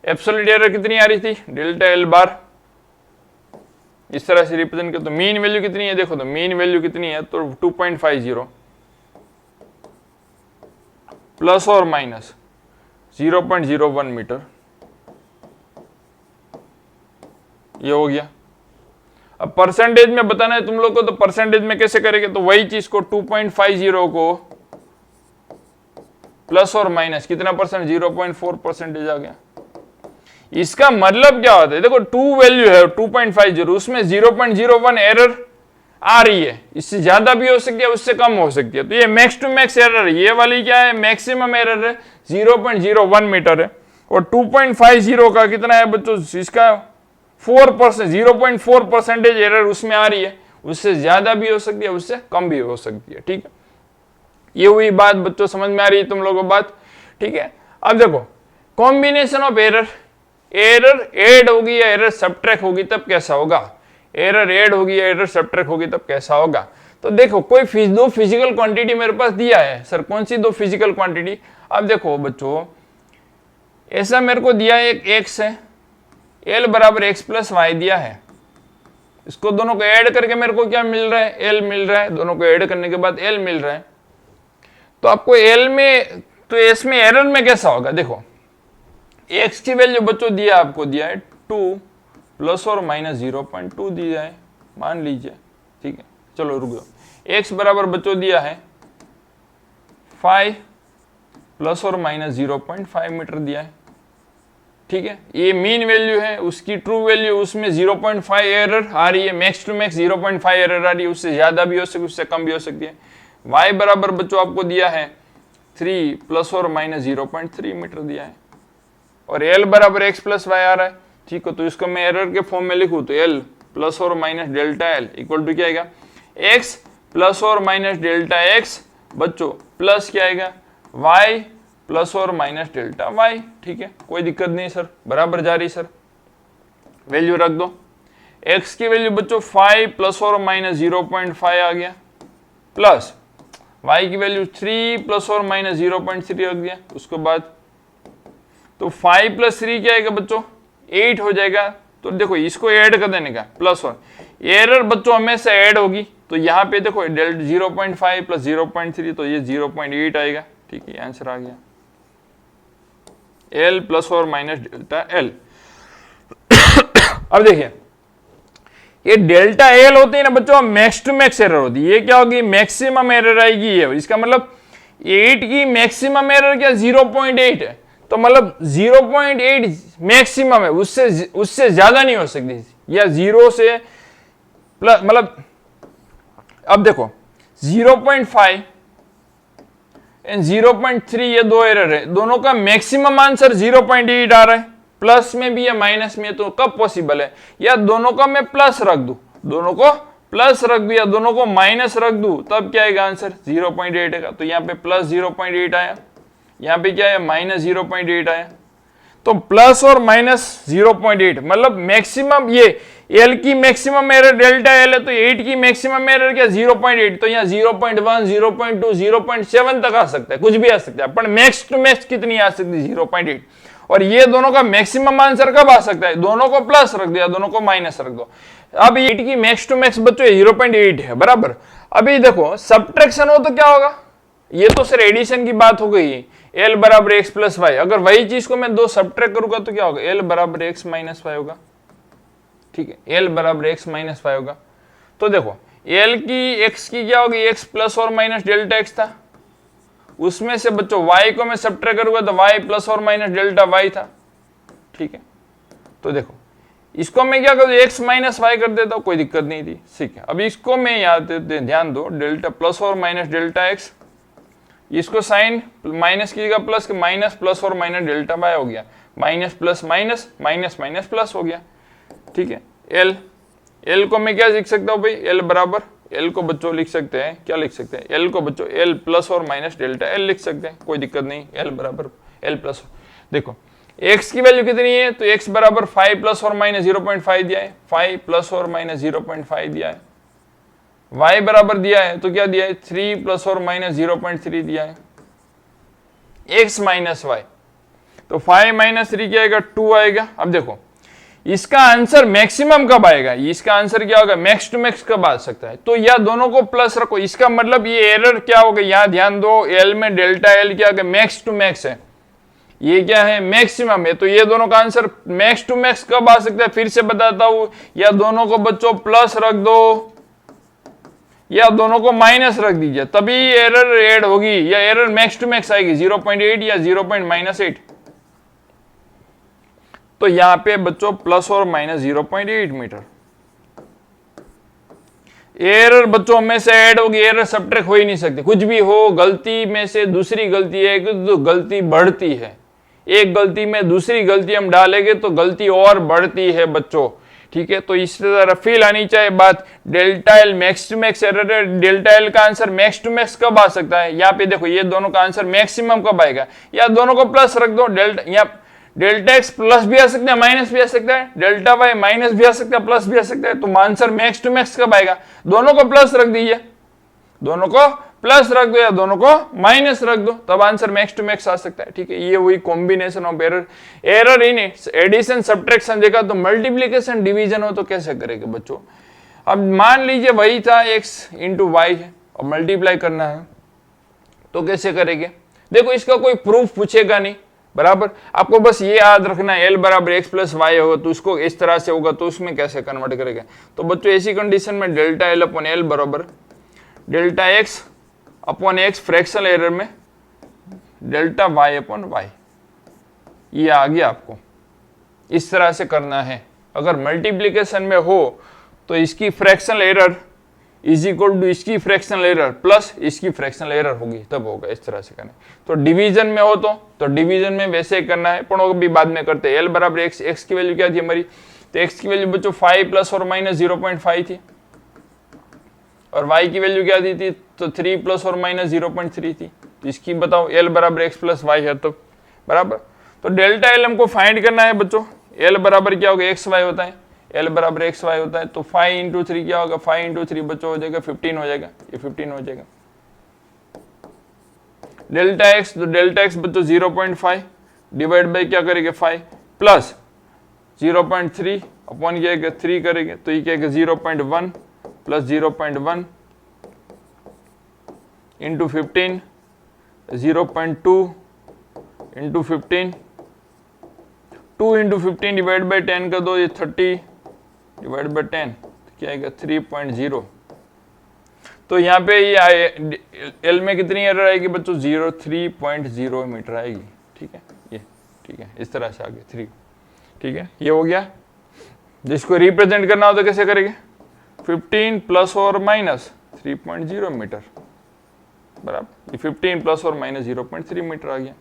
एब्सोल्यूट एरर कितनी आ रही थी, डेल्टा एल बार, इस तरह से रिप्रेजेंट कर। तो मीन वैल्यू कितनी है, देखो तो मीन वैल्यू कितनी है, तो 2.50 प्लस और माइनस 0.01 मीटर, ये हो गया। अब परसेंटेज में बताना है तुम लोग को, तो परसेंटेज में कैसे करेंगे, तो वही चीज को 2.50 को प्लस और माइनस कितना परसेंट, 0.4% आ गया। इसका मतलब क्या होता है, देखो 2 वैल्यू है 2.50, उसमें 0.01 एरर आ रही है, इससे ज्यादा भी हो सकती है, उससे कम हो सकती है। तो ये मैक्स टू मैक्स एरर है, ये वाली क्या है, मैक्सिमम एरर है, 0.01 मीटर है। और 2.50 का कितना है बच्चों, इसका 4%, 0.4% एरर उसमें आ रही है, उससे ज्यादा भी हो सकती है, उससे कम भी हो सकती है। ठीक है, ये हुई बात बच्चों, समझ में आ रही है तुम लोगों को बात। ठीक है, अब देखो combination of error, error add होगी या एरर सब्ट्रैक्ट होगी तब कैसा होगा, एरर ऐड होगी या एरर सब्ट्रैक्ट होगी तब कैसा होगा। तो देखो कोई दो फिजिकल क्वांटिटी मेरे पास दिया है, सर कौन सी दो फिजिकल क्वांटिटी, अब देखो बच्चों ऐसा मेरे को दिया है, एक एक्स है, एल बराबर एक्स प्लस वाई दिया है, इसको दोनों को ऐड करके मेरे को क्या मिल रहा है, एल मिल रहा है, दोनों को ऐड करने के बाद एल मिल रहा है। तो आपको एल में, तो इसमें एरर में कैसा होगा, देखो एक्स की वैल्यू बच्चों दिया, आपको दिया है 2 प्लस और माइनस 0.2 दिया है, मान लीजिए। ठीक है, चलो रुक जाओ, एक्स बराबर बच्चों दिया है 5 प्लस और माइनस 0.5 मीटर दिया है। ठीक है, ये मीन वैल्यू है, उसकी ट्रू वैल्यू, उसमें 0.5 एरर आ रही है, मैक्स टू मैक्स 0.5 एरर आ रही है, उससे ज्यादा भी हो सकती है, उससे कम भी हो सकती है। y बराबर बच्चों आपको दिया है 3 प्लस और माइनस 0.3 मीटर दिया है, और l बराबर x प्लस वाई आ रहा है। ठीक है, तो इसको मैं एरर के फॉर्म में लिखूं तो l प्लस और minus delta l equal to क्या आएगा, x प्लस और माइनस डेल्टा x बच्चों प्लस क्या आएगा, y प्लस और माइनस डेल्टा y। ठीक है, कोई दिक्कत नहीं सर, बराबर जा रही सर, वैल्यू रख दो। x की वैल्यू बच्चों 5 प्लस और माइनस 0.5 आ गया, प्लस y की वैल्यू 3 प्लस और माइनस 0.3 रख दिया। उसके बाद तो 5 प्लस 3 क्या आएगा बच्चों, 8 हो जाएगा। तो देखो इसको ऐड कर देने का, प्लस 1, एरर बच्चों हमेशा ऐड होगी, तो यहाँ पे देखो 0.5 प्लस 0.3, तो ये 0.8 आएगा। ठीक है, आंसर आ गया, एल प्लस और माइनस डेल्टा एल। अब देखिए ये डेल्टा एल होती है ना बच्चों, मैक्स टू मैक्स एरर होती है, ये क्या होगी, मैक्सिमम एरर आएगी ये। इसका मतलब 8 की मैक्सिमम एरर क्या 0.8 है, तो मतलब 0.8 मैक्सिमम है, उससे ज्यादा नहीं हो सकती, या 0 से प्लस, मतलब अब देखो 0.5 एंड 0.3 ये दो एरर है, दोनों का मैक्सिमम आंसर 0.8 आ रहा है, प्लस में भी या माइनस में, तो कब पॉसिबल है, या दोनों का मैं प्लस रख दूं, दोनों को प्लस रख दूं या दोनों को माइनस रख दूं, तब क्या आएगा आंसर 0.8 का। तो यहाँ पे प्लस 0.8 आया, यहाँ पे क्या है माइनस 0.8 आया, तो प्लस और माइनस 0.8 मतलब मैक्सिमम, ये एल की मैक्सिमम एरर डेल्टा एल है, तो 8 की मैक्सिमम एरर क्या 0.8, तो यहाँ 0.1 0.2 0.7 तक आ सकता है, कुछ भी आ सकता है, पर मैक्स टू मैक्स कितनी आ सकती है 0.8। और ये दोनों का मैक्सिमम आंसर कब आ सकता है, दोनों को प्लस रख दिया, दोनों को माइनस रख दो। अब 8 की मैक्स टू मैक्स बच्चों 0.8 है, बराबर। अभी देखो सब्ट्रैक्शन हो तो क्या होगा, ये तो सर एडिशन की बात हो गई, एल बराबर एक्स प्लस वाई, अगर वही चीज को मैं दो सब्ट्रैक्ट करूंगा तो क्या होगा, एल बराबर एक्स माइनस वाई होगा। ठीक है, एल बराबर एक्स माइनस वाई होगा। तो देखो एल की एक्स की क्या होगी, एक्स प्लस और माइनस डेल्टा एक्स था, उसमें से बच्चों y को मैं सब्ट्रैक्ट करूंगा तो y प्लस और माइनस डेल्टा y था। ठीक है, तो देखो इसको मैं क्या करूँ, x माइनस वाई कर देता हूँ, कोई दिक्कत नहीं थी। ठीक है, अब इसको मैं याद ध्यान दो, डेल्टा प्लस और माइनस डेल्टा x, इसको साइन माइनस कीजिएगा प्लस, माइनस प्लस और माइनस डेल्टा y हो गया, minus plus minus minus minus plus हो गया। ठीक है, एल को मैं क्या लिख सकता हूँ भाई, एल बराबर एल को बच्चों लिख सकते हैं, क्या लिख सकते हैं, एल को बच्चों एल प्लस और माइनस डेल्टा एल लिख सकते हैं, कोई दिक्कत नहीं। एल बराबर एल प्लस, देखो x की वैल्यू कितनी है, तो x बराबर 5 प्लस और माइनस 0.5 दिया है, 5 प्लस और माइनस 0.5 दिया है। y बराबर दिया है तो क्या दिया है, 3 प्लस और माइनस 0.3 दिया है। x माइनस वाई, तो 5 माइनस 3 क्या आएगा, 2 आएगा। अब देखो इसका आंसर मैक्सिमम कब आएगा, इसका आंसर क्या होगा, मैक्स टू मैक्स कब आ सकता है, तो या दोनों को प्लस रखो। इसका मतलब ये एरर क्या होगा, यहां ध्यान दो, एल में डेल्टा एल क्या होगा, मैक्स टू मैक्स है, ये क्या है, मैक्सिमम है, तो ये दोनों का आंसर मैक्स टू मैक्स कब आ सकता है, फिर से बताता हूं, या दोनों को बच्चों प्लस रख दो या दोनों को माइनस रख दीजिए, तभी एरर ऐड होगी, या एरर मैक्स टू मैक्स आएगी 0.8 या 0.-8। तो यहां पे बच्चों प्लस और माइनस 0.8 मीटर एरर बच्चों में से ऐड होगी, एरर सब्ट्रैक्ट हो ही नहीं सकती, कुछ भी हो, गलती में से दूसरी गलती है तो गलती बढ़ती है, एक गलती में दूसरी गलती हम डालेंगे तो गलती और बढ़ती है बच्चों, ठीक है। तो इस तरह फील आनी चाहिए बात। Delta L max to max error है, डेल्टा एल का आंसर मैक्स टू मैक्स कब आ सकता है, यहाँ पे देखो ये दोनों का आंसर मैक्सिमम कब आएगा, या दोनों को प्लस रख दो, डेल्टा यहाँ डेल्टा एक्स प्लस भी आ सकता है माइनस भी आ सकता है, डेल्टा वाई माइनस भी आ सकता है प्लस भी आ सकता है, तो आंसर मैक्स टू मैक्स कब आएगा, दोनों को प्लस रख दीजिए, दोनों को प्लस रख दो या दोनों को माइनस रख दो, तब आंसर मैक्स टू मैक्स आ सकता है, ठीक है। ये हुई combination of error. Error in addition subtraction देखा, तो मल्टीप्लीकेशन डिवीजन हो तो कैसे करेंगे बच्चों। अब मान लीजिए वही था x इंटू वाई है और मल्टीप्लाई करना है, तो कैसे करेंगे, देखो इसका कोई प्रूफ पूछेगा नहीं, बराबर, आपको बस ये याद रखना है एल बराबर एक्स प्लस वाई होगा तो उसको इस तरह से होगा, तो उसमें कैसे कन्वर्ट करेंगे। तो बच्चों ऐसी कंडीशन में डेल्टा एल अपॉन एल बराबर delta X upon x fractional error में डेल्टा वाई अपॉन वाई, ये आ गया। आपको इस तरह से करना है, अगर मल्टीप्लीकेशन में हो तो इसकी fractional error is equal to इसकी फ्रैक्शनल एरर प्लस इसकी फ्रैक्शनल एरर होगी, तब होगा, इस तरह से करना है। तो डिवीजन में हो तो डिवीजन में वैसे ही करना है, पण अभी बाद में करते हैं। एल बराबर एक्स, एक्स की वैल्यू क्या थी हमारी, तो एक्स की वैल्यू बच्चों 5 प्लस और माइनस 0.5 थी, और वाई की वैल्यू क्या दी थी, तो 3 प्लस और माइनस 0.3 थी। तो इसकी बताओ एल बराबर एक्स प्लस वाई है, तो बराबर, तो डेल्टा एल हमको फाइंड करना है बच्चों। एल बराबर क्या होगा, एक्स वाई होता है, एल बराबर एक्स वाई होता है, तो 5 इंटू 3 क्या होगा, 5 इंटू 3 बच्चों हो जाएगा 15 हो जाएगा, ये 15 हो जाएगा। डेल्टा एक्स, तो डेल्टा एक्स बच्चों 0.5 डिवाइड बाई क्या करेंगे 5 प्लस 0.3 अपॉन क्या 3 करेंगे, तो ये क्या 0.1 plus 0.1 into 15, 0.2 into 15, 2 into 15 divide by 10 कर दो, ये 30 डिवाइड बाई 10 क्या आएगा 3.0। तो यहाँ पे ये एल में कितनी एरर आएगी बच्चों, 3.0 मीटर आएगी, ठीक है, ये ठीक है, इस तरह से आगे 3, ठीक है, ये हो गया। जिसको रिप्रेजेंट करना हो तो कैसे करेंगे, 15 प्लस और माइनस 3.0 मीटर बराबर, ये 15 प्लस और माइनस 0.3 मीटर आ गया,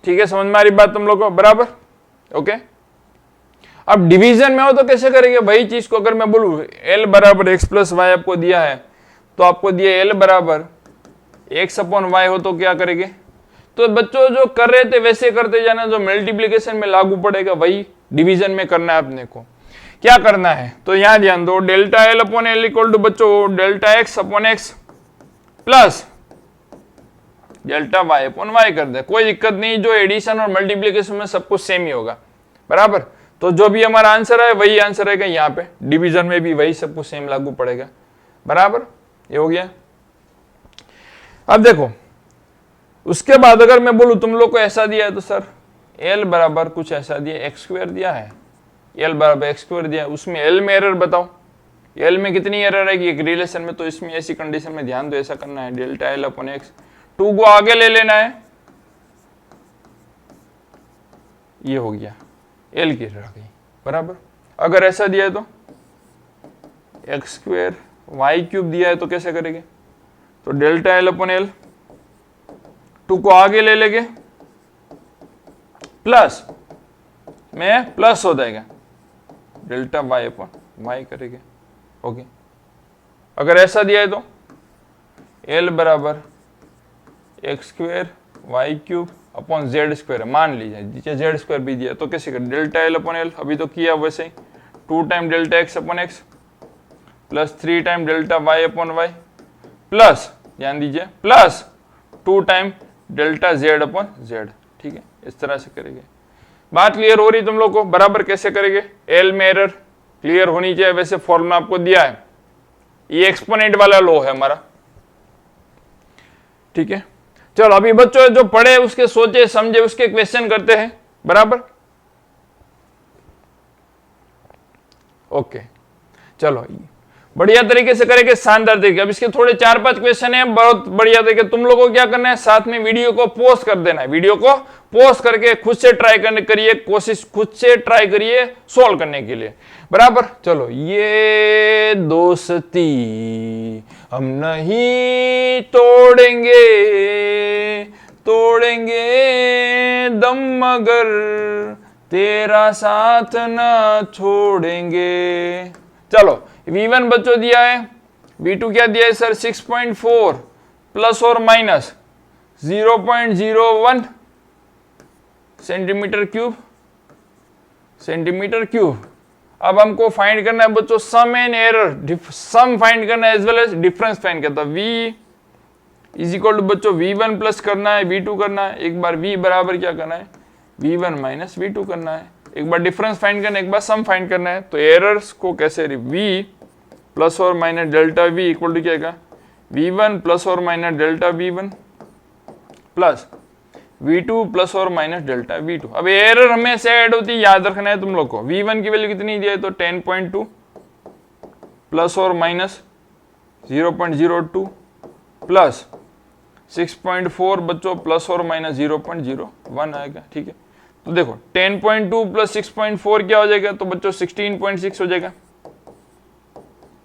ठीक है, समझ में आ रही बात तुम लोग को, बराबर, ओके। अब डिवीजन में हो तो कैसे करेंगे, वही चीज को अगर मैं बोलूं एल बराबर एक्स प्लस वाई आपको दिया है, तो आपको दिया एल बराबर एक्स अपॉन वाई हो तो क्या करेंगे, तो बच्चों जो कर रहे थे वैसे करते जाना, जो मल्टीप्लीकेशन में लागू पड़ेगा वही डिवीजन में करना है अपने को। क्या करना है, तो यहां ध्यान दो, delta L upon L equal to बच्चों delta X upon X plus delta Y upon Y कर दे, कोई दिक्कत नहीं, जो एडिशन और मल्टीप्लीकेशन में सब कुछ सेम ही होगा, बराबर। तो जो भी हमारा आंसर है वही आंसर रहेगा, यहाँ पे डिवीजन में भी वही सब कुछ सेम लागू पड़ेगा, बराबर, ये हो गया। अब देखो उसके बाद अगर मैं बोलूं तुम लोग को ऐसा दिया है, तो सर एल बराबर कुछ ऐसा दिया, एक्स स्क्वायर दिया है, एल बराबर एक्स स्क्वायर दिया है, उसमें एल में एरर बताओ, एल में कितनी एरर आएगी एक रिलेशन में, तो इसमें ऐसी कंडीशन में ध्यान दो, ऐसा करना है डेल्टा एल अपॉन एक्स, 2 को आगे ले लेना है, ये हो गया, एल की एरर आ गई, बराबर। अगर ऐसा दिया है तो एक्स स्क्वायर वाई क्यूब दिया है तो कैसे करेंगे, तो डेल्टा एल अपॉन एल, 2 को आगे ले लेंगे, प्लस में प्लस हो जाएगा डेल्टा वाई अपॉन वाई करेंगे, ओके, अगर ऐसा दिया है तो L बराबर X square Y cube upon Z square है, मान लीजिए जेड स्क्वेयर भी दिया तो कैसे करें, डेल्टा एल अपॉन एल अभी तो किया वैसे ही, 2 time delta X upon X plus 3 time delta Y upon Y plus ध्यान दीजिए plus 2 time delta Z upon Z. ठीक है, इस तरह से करेंगे। बात क्लियर हो रही तुम लोग को? बराबर कैसे करेंगे, एल में एरर क्लियर होनी चाहिए। वैसे फॉर्मूला आपको दिया है, ये एक्सपोनेंट वाला लो है हमारा। ठीक है, चलो अभी बच्चों जो पढ़े उसके सोचे समझे उसके क्वेश्चन करते हैं। बराबर, ओके, चलो बढ़िया तरीके से करेंगे, शानदार तरीके। अब इसके थोड़े 4-5 क्वेश्चन है, बहुत बढ़िया तरीके। तुम लोगों को क्या करना है, साथ में वीडियो को पॉज कर देना है, वीडियो को पॉज करके खुद से ट्राई करने करिए, कोशिश खुद से ट्राई करिए सोल्व करने के लिए। बराबर, चलो ये दोस्ती हम नहीं तोड़ेंगे, तोड़ेंगे दम मगर तेरा साथ ना छोड़ेंगे। चलो V1 बच्चों दिया है, V2 क्या दिया है सर, 6.4 प्लस और माइनस 0.01 सेंटीमीटर क्यूब। अब हमको फाइंड करना है बच्चों sum and error, sum find करना है as well as difference find करता है। V इज इक्वल टू बच्चों V1 प्लस करना है V2 करना है, एक बार V बराबर क्या करना है V1 माइनस V2 करना है, एक बार डिफरेंस फाइंड करना है, एक बार सम फाइंड करना है। तो एरर्स को कैसे, V प्लस और minus delta V equal to क्या है V1 प्लस और minus delta V1 plus V2 plus और माइनस डेल्टा V2। अब एरर हमें से ऐड होती है, याद रखना है तुम लोग को। V1 की वैल्यू कितनी दी है तो 10.2 प्लस और माइनस 0.02 प्लस 6.4 बच्चों प्लस और माइनस 0.01 आएगा। ठीक है, तो देखो 10.2 प्लस 6.4 क्या हो जाएगा तो बच्चों 16.6 हो जाएगा,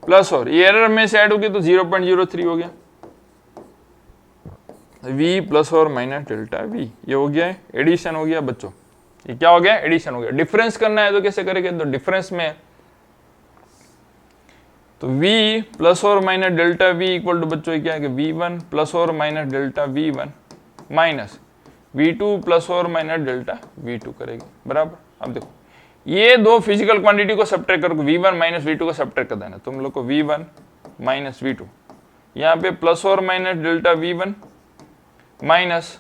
प्लस और ये एरर में से ऐड होगी तो 0.03 हो गया। V प्लस और माइनस डेल्टा V, ये हो गया है एडिशन हो गया बच्चों। ये क्या हो गया, एडिशन हो गया। डिफरेंस करना है तो कैसे करेंगे, तो डिफरेंस में तो V प्लस और minus delta V equal to बच्चों क्या है कि V1 प्लस और minus delta V1 minus V2 plus और माइनस डेल्टा V2 करेंगे। बराबर, अब देखो ये दो फिजिकल क्वांटिटी को सब्ट्रैक्ट करो, V1 माइनस V2 को सब्ट्रैक्ट कर देना तुम लोग को, V1 माइनस V2, यहाँ पे प्लस और minus delta V1 minus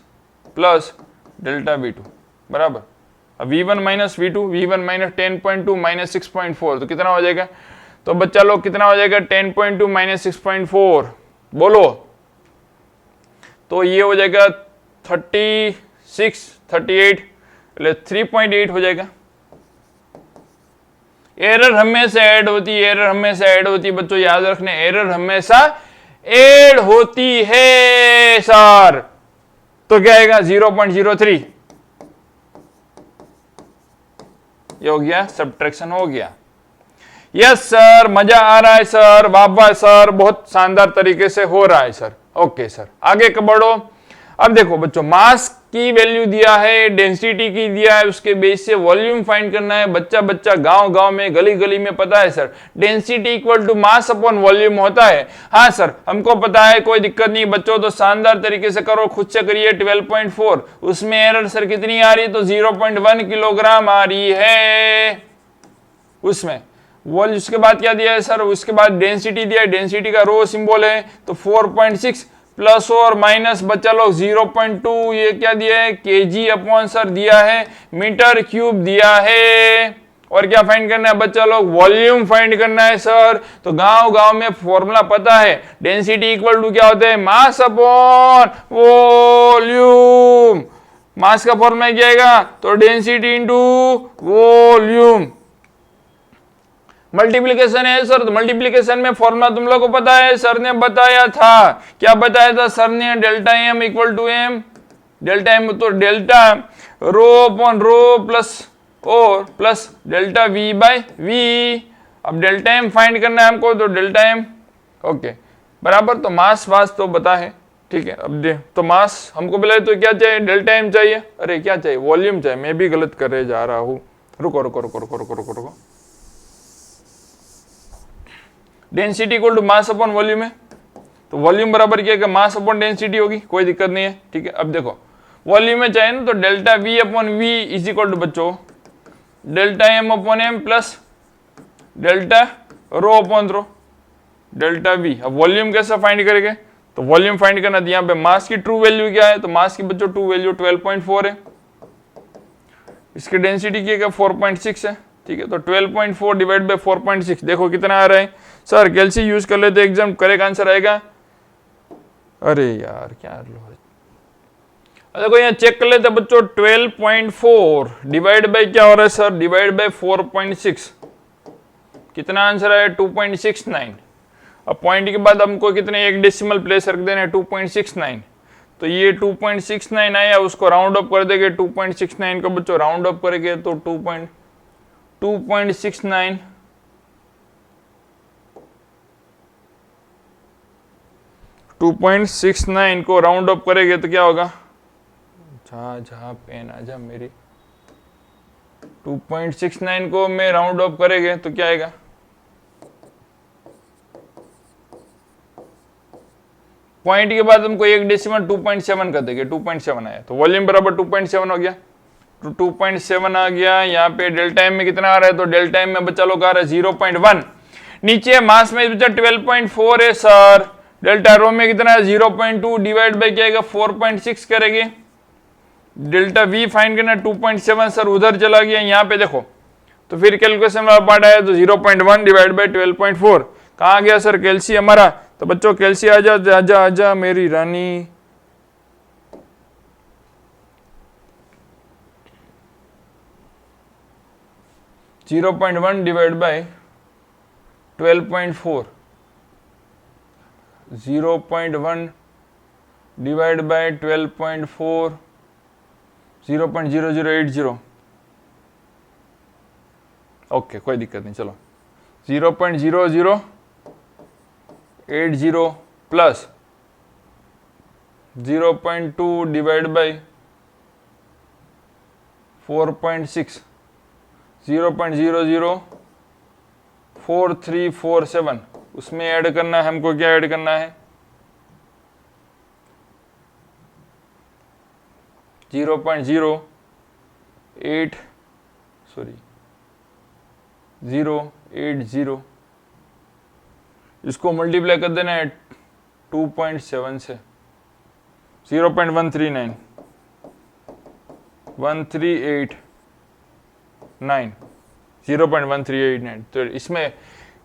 plus delta V2। बराबर, अब V1 minus V2, V1 minus 10.2 minus 6.4 तो कितना हो जाएगा, तो बच्चा लोग कितना हो जाएगा 10.2 माइनस 6.4 बोलो, तो ये हो जाएगा 36, 38 3.8 हो जाएगा। एरर हमेशा ऐड होती है, एरर हमेशा ऐड होती है बच्चों, याद रखने, एरर हमेशा ऐड होती है सर। तो क्या आएगा 0.03, ये हो गया, सब्ट्रैक्शन हो गया। यस सर, मजा आ रहा है सर, वाह वाह सर, बहुत शानदार तरीके से हो रहा है सर। ओके सर, आगे बढ़ो। अब देखो बच्चों, मास की वैल्यू दिया है, डेंसिटी की दिया है, उसके बेस से वॉल्यूम फाइंड करना है। बच्चा गांव में गली गली में पता है sir, density equal to mass upon volume होता है। हाँ सर, हमको पता है, कोई दिक्कत नहीं बच्चों, तो शानदार तरीके से करो, खुद से करिए। 12.4 उसमें एरर सर कितनी आ रही है, तो 0.1 किलोग्राम आ रही है उसमें। वॉल्यूम उसके बाद क्या दिया है सर, उसके बाद डेंसिटी दिया है, डेंसिटी का रो सिंबल है, तो 4.6 प्लस और माइनस बच्चा लोग 0.2, ये क्या दिया है केजी अपॉन सर दिया है मीटर क्यूब दिया है। और क्या फाइंड करना है बच्चा लोग, वॉल्यूम फाइंड करना है सर। तो गांव में फॉर्मूला पता है, डेंसिटी इक्वल टू क्या होता है, मास अपॉन वॉल्यूम। मास का फॉर्मूला क्या आएगा, तो डेंसिटी इंटू वॉल्यूम। मल्टीप्लीकेशन है सर, तो मल्टीप्लीकेशन में फॉर्मूला तुम लोग को पता है, सर ने बताया था। क्या बताया था सर ने, delta M equal to M, delta M तो delta rho upon rho plus और plus delta V by V. अब डेल्टा एम फाइंड करना है हमको, तो डेल्टा एम ओके बराबर, तो मास तो बता है। ठीक है, अब दे तो मास हमको बोला तो क्या चाहिए, डेल्टा एम चाहिए, अरे क्या चाहिए, वॉल्यूम चाहिए। मैं भी गलत करे जा रहा हूँ, रुको। Density equal to mass upon volume है, तो वॉल्यूम बराबर क्या है, मास अपॉन डेंसिटी होगी, कोई दिक्कत नहीं है। ठीक है, अब देखो वॉल्यूम में चाहिए ना, तो delta V upon V is equal to बच्चों delta M upon M plus delta rho upon rho delta V. अब वॉल्यूम कैसे फाइंड करेंगे, तो वॉल्यूम फाइंड करना, यहाँ पे मास की ट्रू वैल्यू क्या है, तो मास की बच्चों ट्रू वैल्यू 12.4 है, इसकी डेंसिटी क्या है 4.6 है। ठीक है, तो 12.4 डिवाइड बाय 4.6 देखो कितना आ रहा है। सर कैलसी यूज कर लेते एग्जाम, करेक्ट आंसर आएगा। अरे यार क्या लो, देखो यहाँ चेक कर लेते बच्चों, 12.4 डिवाइड बाय क्या हो रहा है सर, डिवाइड बाय 4.6, कितना आंसर आया 2.69। अब पॉइंट के बाद हमको कितने एक डेसिमल प्लेस रख देना है 2.69, तो ये 2.69 आया, उसको राउंड अप कर देंगे 2.69 को बच्चों राउंड अप करेंगे तो 2.69 2.69 को राउंड अप करेंगे तो क्या होगा, जहां पेन आ जा मेरी, 2.69 को मैं राउंड अप करेंगे तो क्या आएगा, पॉइंट के बाद हमको एक डेसिमल 2.7 कर देंगे, 2.7 आया, तो वॉल्यूम बराबर 2.7 हो गया, तो 2.7 आ गया। यहाँ पे डेल्टा एम में कितना आ रहा है, तो डेल्टा एम में बच्चा लोग आ रहा है 0.1, नीचे मास में बच्चा 12.4 है सर, डेल्टा रो में कितना है 0.2 डिवाइड बाई क्या आएगा 4.6 करेंगे, डेल्टा वी फाइंड करना 2.7 सर उधर चला गया, यहाँ पे देखो तो फिर कैलकुलेशन वाला पार्ट आया तो 0.1 डिवाइड बाई 12.4, कहाँ गया सर कैल्सी हमारा, तो बच्चों कैल्सी आजा आजा आजा मेरी रानी, (0.1 divide by 12.4, 0.1 divide by 12.4, 0.0080, okay कोई दिक्कत नहीं, चलो 0.0080 प्लस 0.2 डिवाइड बाई 4.6, 0.004347, उसमें ऐड करना है हमको, क्या ऐड करना है 0.80, इसको मल्टीप्लाई कर देना है 2.7 से, 0.139, 0.1389, तो इसमें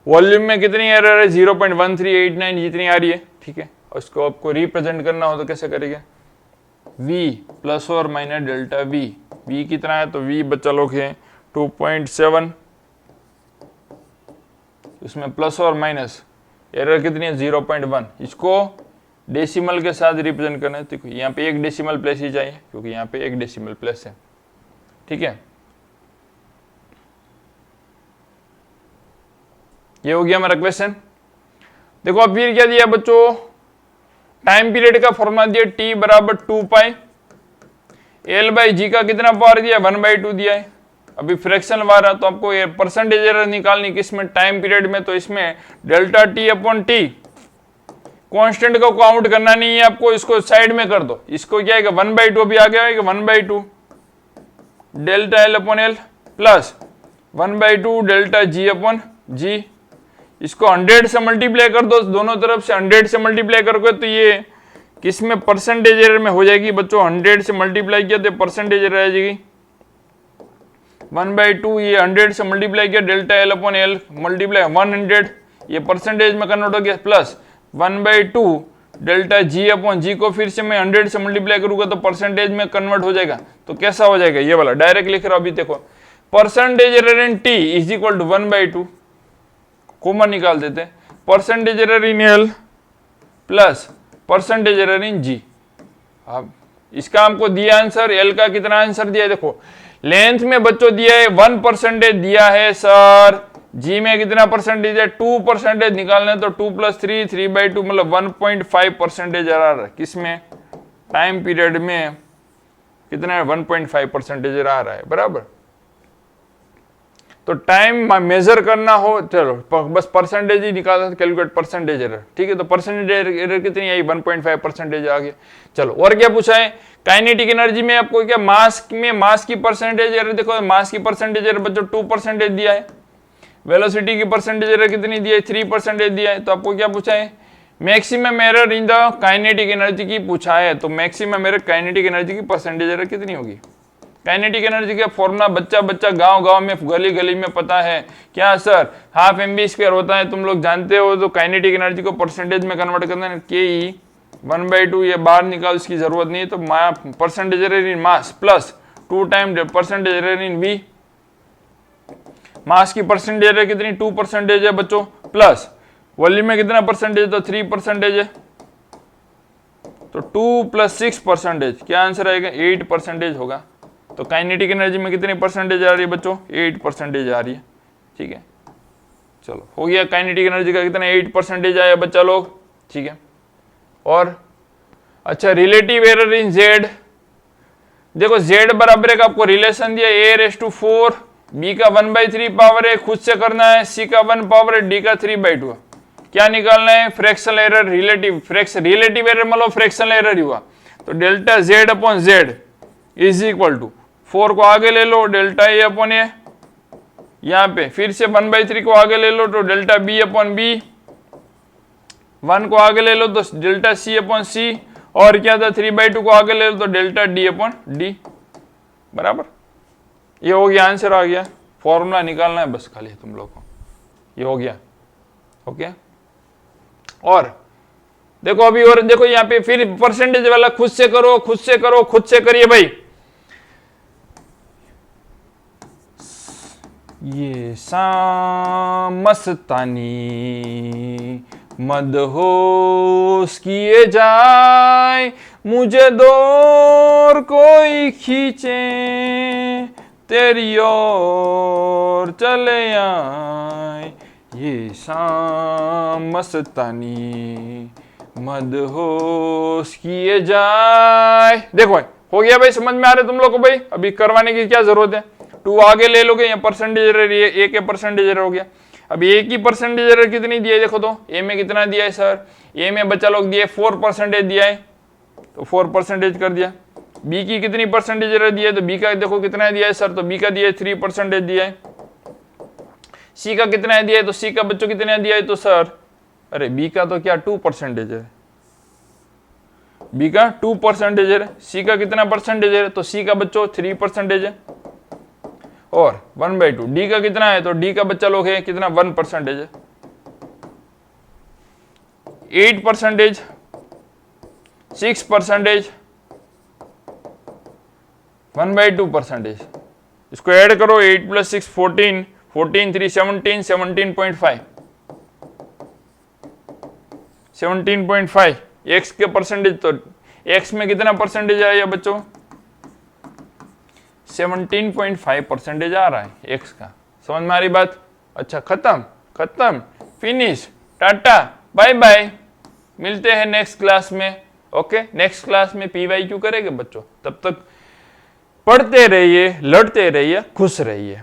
वॉल्यूम में कितनी एरर है 0.1389 जितनी आ रही है। ठीक है, उसको आपको रिप्रेजेंट करना हो तो कैसे करेंगे, v प्लस और माइनस डेल्टा v, v कितना है तो v बच्चा लोग है 2.7, इसमें प्लस और माइनस एरर कितनी है 0.1, इसको डेसिमल के साथ रिप्रेजेंट करना है, तो यहाँ पे एक डेसिमल प्लेस ही चाहिए क्योंकि यहाँ पे एक डेसिमल प्लेस है। ठीक है, ये हो गया हमारा क्वेश्चन। देखो अब फिर क्या दिया बच्चों, टाइम पीरियड का फॉर्मूला दिया t बराबर 2 पाई, एल बाई जी का कितना पावर दिया 1/2 दिया है, अभी फ्रैक्शन वार है तो आपको ये परसेंटेज एरर निकालनी किसमें टाइम पीरियड में, तो इसमें delta T upon T, constant को काउंट करना नहीं है आपको, इसको साइड में कर दो, इसको क्या है 1/2 अभी आ गया है 1/2 delta L upon L plus 1/2 delta G upon G, इसको 100 से मल्टीप्लाई कर दो, दोनों तरफ से 100 से मल्टीप्लाई करोगे तो ये किसमें परसेंटेज एरर में हो जाएगी बच्चों, 100 से मल्टीप्लाई किया तो परसेंटेज एरर आ जाएगी 1/2, ये 100 से मल्टीप्लाई किया delta L upon L multiply 100, ये परसेंटेज में कन्वर्ट हो गया प्लस 1/2 डेल्टा जी अपॉन जी को फिर से मैं 100 से मल्टीप्लाई करूंगा तो परसेंटेज में कन्वर्ट हो जाएगा, तो कैसा हो जाएगा ये वाला डायरेक्ट लिख रहा हूं, अभी देखो percentage error in T is equal to 1/2, common निकाल देते, percentage error in L plus percentage error in G. अब इसका हमको दिया आंसर, एल का कितना आंसर दिया है देखो, लेंथ में बच्चों दिया है 1% दिया है सर, जी में कितना परसेंटेज है 2% निकालना है तो 2 + 3 3/2 मतलब 1.5% आ रहा है, किसमें टाइम पीरियड में कितना है 1.5% आ रहा है बराबर। तो टाइम मेजर करना हो, चलो बस परसेंटेज ही निकालना, कैलकुलेट परसेंटेज एरर, ठीक है। तो परसेंटेज एरर कितनी आई, 1.5% आ गया। चलो और क्या पूछा है, काइनेटिक एनर्जी में आपको क्या, मास की परसेंटेज एरर, देखो मास की परसेंटेज एरर बच्चों 2% दिया है, वेलोसिटी की परसेंटेज एरर कितनी दी है, 3% दिया है। तो आपको क्या पूछा है, maximum error in the kinetic energy की पूछा है। तो मैक्सिमम एरर काइनेटिक एनर्जी की परसेंटेज एरर कितनी होगी। काइनेटिक एनर्जी का फॉर्मूला बच्चा गांव में गली में पता है क्या सर, हाफ mv² होता है, तुम लोग जानते हो। तो काइनेटिक एनर्जी को परसेंटेज में कन्वर्ट करना है, ke 1/2, ये बाहर निकाल, इसकी जरूरत नहीं है। तो परसेंटेज एरर इन mass plus 2 time percentage error इन v। मास की परसेंटेज एरर कितनी, 2% है बच्चों, प्लस वॉल्यूम में कितना परसेंटेज, तो 3% है। तो 2 + 6%, क्या आंसर आएगा, 8% होगा। तो काइनेटिक एनर्जी में कितनी परसेंटेज आ रही है बच्चों, 8% आ रही है, ठीक है। चलो हो गया, काइनेटिक एनर्जी का कितना 8% आया बच्चा लोग, ठीक है। और अच्छा, रिलेटिव एरर इन z, देखो z बराबर एक आपको रिलेशन दिया, a⁴, b का 1/3 पावर है, खुद से करना है, c का 1 पावर है, d का 3/2। क्या निकालना है, फ्रैक्शनल एरर, रिलेटिव एरर मतलब फ्रैक्शनल एरर हुआ। तो delta z/z is equal to 4 को आगे ले लो, डेल्टा a/a, यहाँ पे फिर से 1/3 को आगे ले लो, तो डेल्टा b/b, 1 को आगे ले लो तो डेल्टा c/c, और क्या था 3/2 को आगे ले लो तो डेल्टा d/d, बराबर। ये हो गया, आंसर आ गया। फॉर्मूला निकालना है बस खाली तुम लोग को, ये हो गया, ओके। और देखो अभी, और देखो यहाँ पे फिर परसेंटेज वाला खुद से करिए भाई। ये मस्तानी मदहोश किए जाए, मुझे दूर कोई खींचे, तेरी ओर चले आए। ये मस्तानी मदहोश किए जाए। देखो भाई, हो गया भाई, समझ में आ रहा है तुम लोग को भाई, अभी करवाने की क्या जरूरत है। 2 आगे ले लोगे, यहाँ परसेंटेज एरर, ए के परसेंटेज एरर हो गया। अब ए की परसेंटेज एरर कितनी दी है, देखो तो ए में कितना दिया है सर, ए में बच्चा लोग दिया है 4% दिया है, तो 4% कर दिया। बी की कितनी परसेंटेज एरर दिया है, तो बी का देखो कितना दिया है सर, तो बी का दिया है 3% दिया है। सी का कितना दिया है, तो सी का बच्चों कितना दिया है, तो सर अरे बी का तो क्या 2% है, बी का 2% है। सी का कितना परसेंटेज है, तो सी का बच्चों 3% है। और 1/2 डी का कितना है, तो डी का बच्चा लोग है कितना 1% है। 8%, 6%, 1/2%। इसको ऐड करो, 8 + 6 14, 14 3 17, 17.5, 17.5। एक्स के परसेंटेज, तो एक्स में कितना परसेंटेज आया बच्चों, 17.5% आ रहा है एक्स का। समझ में आ रही बात। अच्छा, खत्म, फिनिश, टाटा, बाय बाय, मिलते हैं नेक्स्ट क्लास में। ओके, नेक्स्ट क्लास में PYQ करेंगे बच्चों। तब तक पढ़ते रहिए, लड़ते रहिए, खुश रहिए।